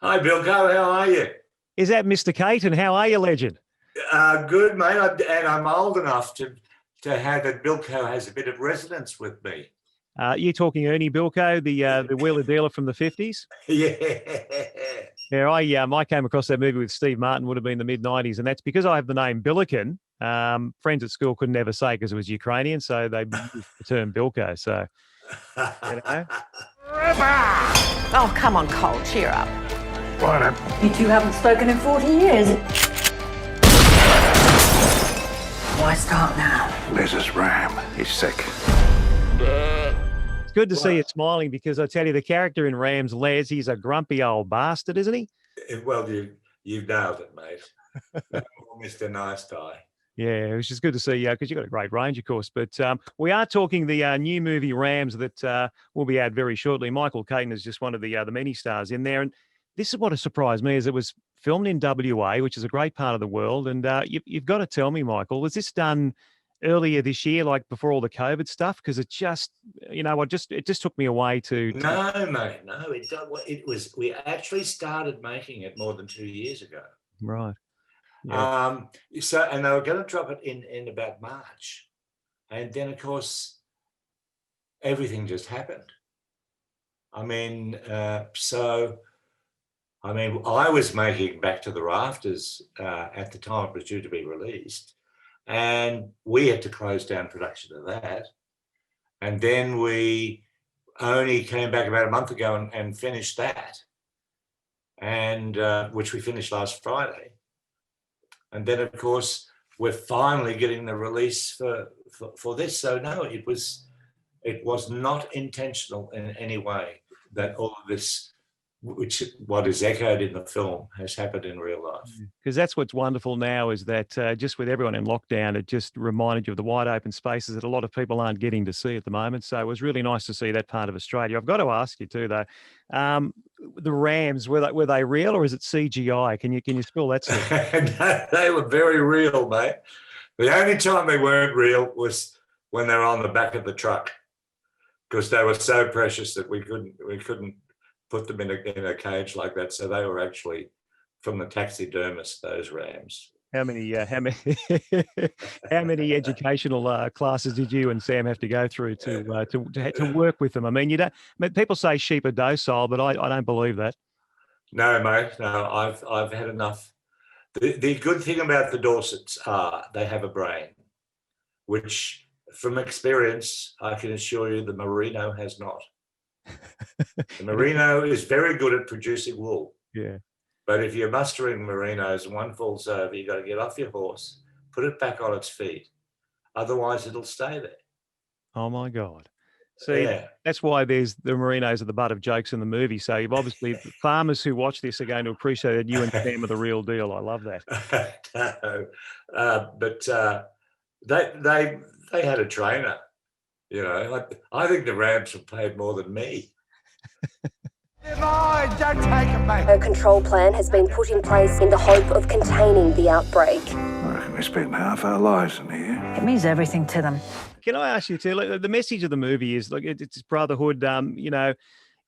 Hi, Bilko. How are you? Is that Mr. Caton? How are you, legend? Good, mate. And I'm old enough to have that Bilko has a bit of resonance with me. You talking Ernie Bilko, the wheeler dealer from the 50s? Yeah. Yeah, I came across that movie with Steve Martin, would have been the mid-90s, and that's because I have the name Billiken. Friends at school couldn't ever say because it was Ukrainian, so they used the term Bilko. So, you know. Oh, come on, Cole, cheer up. Right. You two haven't spoken in 40 years. Why start now? Liz's ram. He's sick. It's good to see you smiling because I tell you, the character in Rams, Les, he's a grumpy old bastard, isn't he? Well, you've nailed it, mate. Mr. Nice Guy. Yeah, which is good to see you because you've got a great range, of course. But we are talking the new movie Rams that will be out very shortly. Michael Caton is just one of the many stars in there. And this is what has surprised me is it was filmed in WA, which is a great part of the world. And you've got to tell me, Michael, was this done earlier this year, like before all the COVID stuff? Because it just, it just took me away to... No, mate, no. It was. We actually started making it more than 2 years ago. Right. Yeah. And they were going to drop it in about March, and then of course everything just happened. I was making Back to the Rafters at the time it was due to be released, and we had to close down production of that, and then we only came back about a month ago and finished that, and which we finished last Friday. And then, of course, we're finally getting the release for this. So no, it was not intentional in any way that all of this, what is echoed in the film, has happened in real life. Because that's what's wonderful now is that just with everyone in lockdown, it just reminded you of the wide open spaces that a lot of people aren't getting to see at the moment. So it was really nice to see that part of Australia. I've got to ask you too, though, the Rams, were they real or is it CGI? Can you spill that stuff? No, they were very real, mate. The only time they weren't real was when they were on the back of the truck, because they were so precious that we couldn't put them in a cage like that. So they were actually from the taxidermist, those rams. How many how many educational classes did you and Sam have to go through to work with them? I mean, people say sheep are docile, but I don't believe that. No, mate. No, I've had enough. The good thing about the Dorsets are they have a brain, which from experience, I can assure you the Merino has not. The Merino is very good at producing wool. Yeah. But if you're mustering Merinos and one falls over, you've got to get off your horse, put it back on its feet. Otherwise, it'll stay there. Oh, my God. See, That's why there's the Merinos are the butt of jokes in the movie. So you've obviously, farmers who watch this are going to appreciate that you and Sam are the real deal. I love that. No, but they had a trainer. You know, I think the Rams have paid more than me. Don't take it, mate. A control plan has been put in place in the hope of containing the outbreak. I reckon we spent half our lives in here. It means everything to them. Can I ask you too? Like, the message of the movie is like it's brotherhood.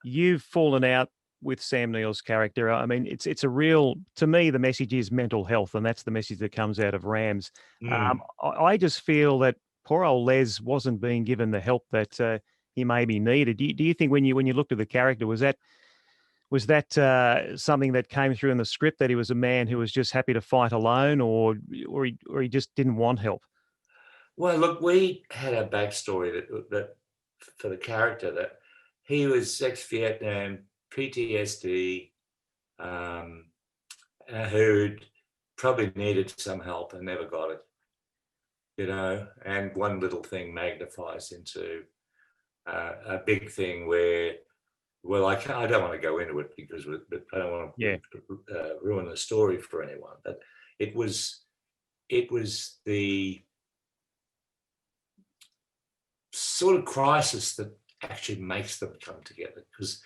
You've fallen out with Sam Neill's character. I mean, it's a real. To me, the message is mental health, and that's the message that comes out of Rams. I just feel that poor old Les wasn't being given the help that he maybe needed. Do you think when you looked at the character, was that something that came through in the script, that he was a man who was just happy to fight alone, or he just didn't want help? Well, look, we had a backstory that for the character, that he was ex-Vietnam, PTSD, who'd probably needed some help and never got it, and one little thing magnifies into a big thing where, well, I don't want to go into it because I don't want to ruin the story for anyone, but it was the sort of crisis that actually makes them come together, because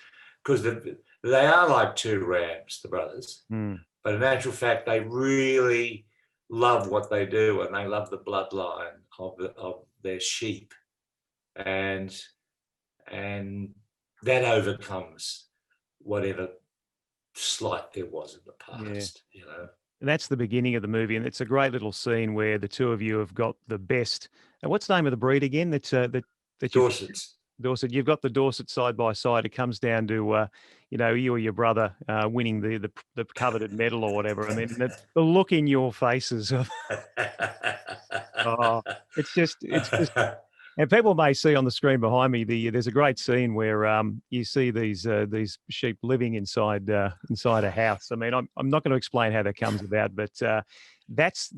they are like two Rams, the brothers, but in actual fact they really love what they do, and they love the bloodline of their sheep, and that overcomes whatever like there was in the past, you know. And that's the beginning of the movie, and it's a great little scene where the two of you have got the best. And what's the name of the breed again? That Dorsets. Dorset. You've got the Dorset side by side. It comes down to you or your brother winning the coveted medal or whatever. I mean, the look in your faces of oh, it's just. And people may see on the screen behind me there's a great scene where you see these sheep living inside a house. I mean, I'm not going to explain how that comes about, but that's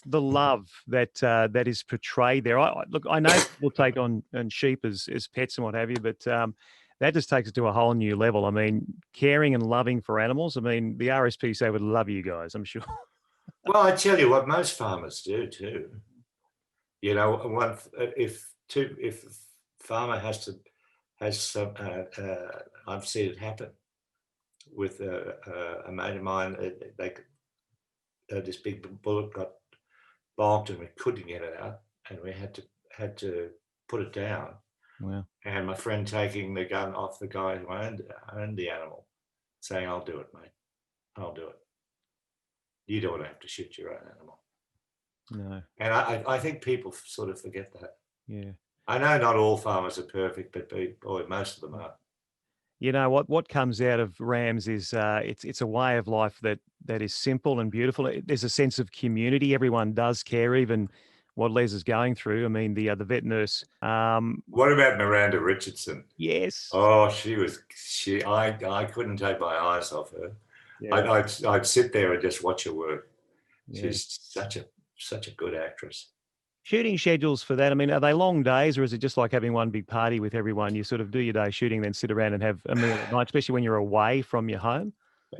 the love that is portrayed there. Look, I know people take on sheep as pets and what have you, but that just takes it to a whole new level. I mean, caring and loving for animals. I mean, the RSPCA would love you guys, I'm sure. Well, I tell you what, most farmers do too. You know, if farmer has some, I've seen it happen with a mate of mine. This big bullet got bonked and we couldn't get it out, and we had to put it down. Wow. And my friend taking the gun off the guy who owned the animal, saying, "I'll do it, mate. I'll do it. You don't want to have to shoot your own animal." No. And I think people sort of forget that. Yeah. I know not all farmers are perfect, but boy, most of them are. You know what comes out of Rams is it's a way of life that is simple and beautiful. There's a sense of community. Everyone does care, even what Les is going through. I mean, the vet nurse. What about Miranda Richardson? Yes. Oh, I couldn't take my eyes off her. Yeah. I'd sit there and just watch her work. Yeah. She's such a good actress. Shooting schedules for that, I mean, are they long days, or is it just like having one big party with everyone? You sort of do your day shooting, then sit around and have a meal at night, especially when you're away from your home?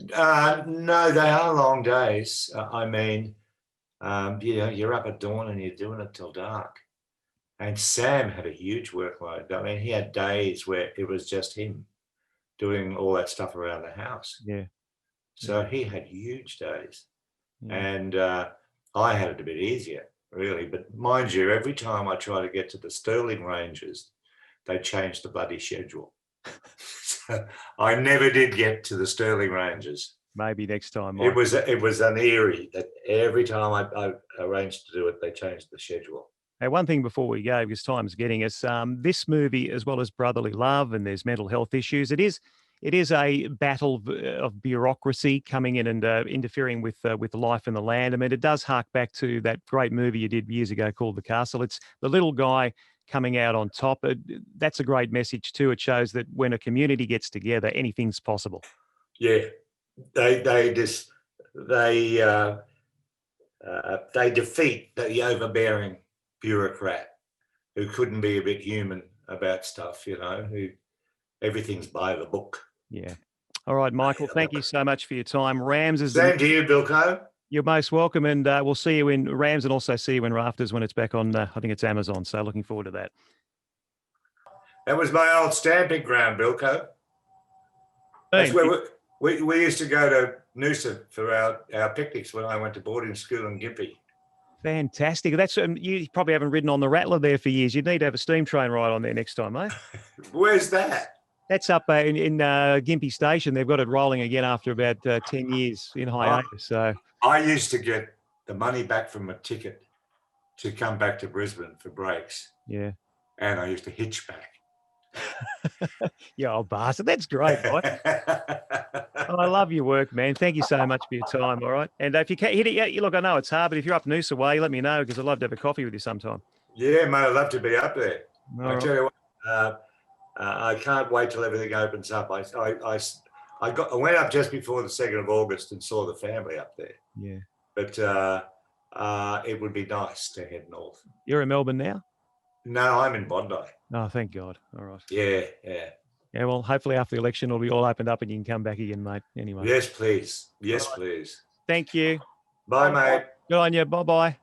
No, they are long days. I mean, you're up at dawn and you're doing it till dark. And Sam had a huge workload. I mean, he had days where it was just him doing all that stuff around the house. Yeah. So he had huge days. Yeah. And I had it a bit easier, really. But mind you, every time I try to get to the Stirling Ranges, they changed the bloody schedule. So I never did get to the Stirling Ranges. Maybe next time. It was an eerie that every time I arranged to do it, they changed the schedule. Hey, one thing before we go, because time's getting us, this movie, as well as brotherly love and there's mental health issues, it is a battle of bureaucracy coming in and interfering with life in the land. I mean, it does hark back to that great movie you did years ago called The Castle. It's the little guy coming out on top. That's a great message too. It shows that when a community gets together, anything's possible. Yeah, they defeat the overbearing bureaucrat who couldn't be a bit human about stuff, who everything's by the book. Yeah. All right, Michael, thank you so much for your time. Rams is... Same to you, Bilko. You're most welcome, and we'll see you in Rams and also see you in Rafters when it's back on, I think it's Amazon, so looking forward to that. That was my old stamping ground, Bilko. That's where we used to go to Noosa for our picnics when I went to boarding school in Gympie. Fantastic. That's you probably haven't ridden on the Rattler there for years. You'd need to have a steam train ride on there next time, eh? Where's that? That's up in Gympie Station. They've got it rolling again after about 10 years in hiatus. So I used to get the money back from a ticket to come back to Brisbane for breaks. Yeah. And I used to hitch back. You old bastard. That's great, Mike. I love your work, man. Thank you so much for your time, all right? And if you can't hit it yet, look, I know it's hard, but if you're up Noosa way, let me know because I'd love to have a coffee with you sometime. Yeah, mate, I'd love to be up there. All tell you what, I can't wait till everything opens up. I went up just before the 2nd of August and saw the family up there. Yeah. But it would be nice to head north. You're in Melbourne now? No, I'm in Bondi. Oh, thank God. All right. Yeah. Yeah, well, hopefully after the election, it'll be all opened up and you can come back again, mate. Anyway. Yes, please. Yes, please. Thank you. Bye, mate. Good on you. Bye-bye.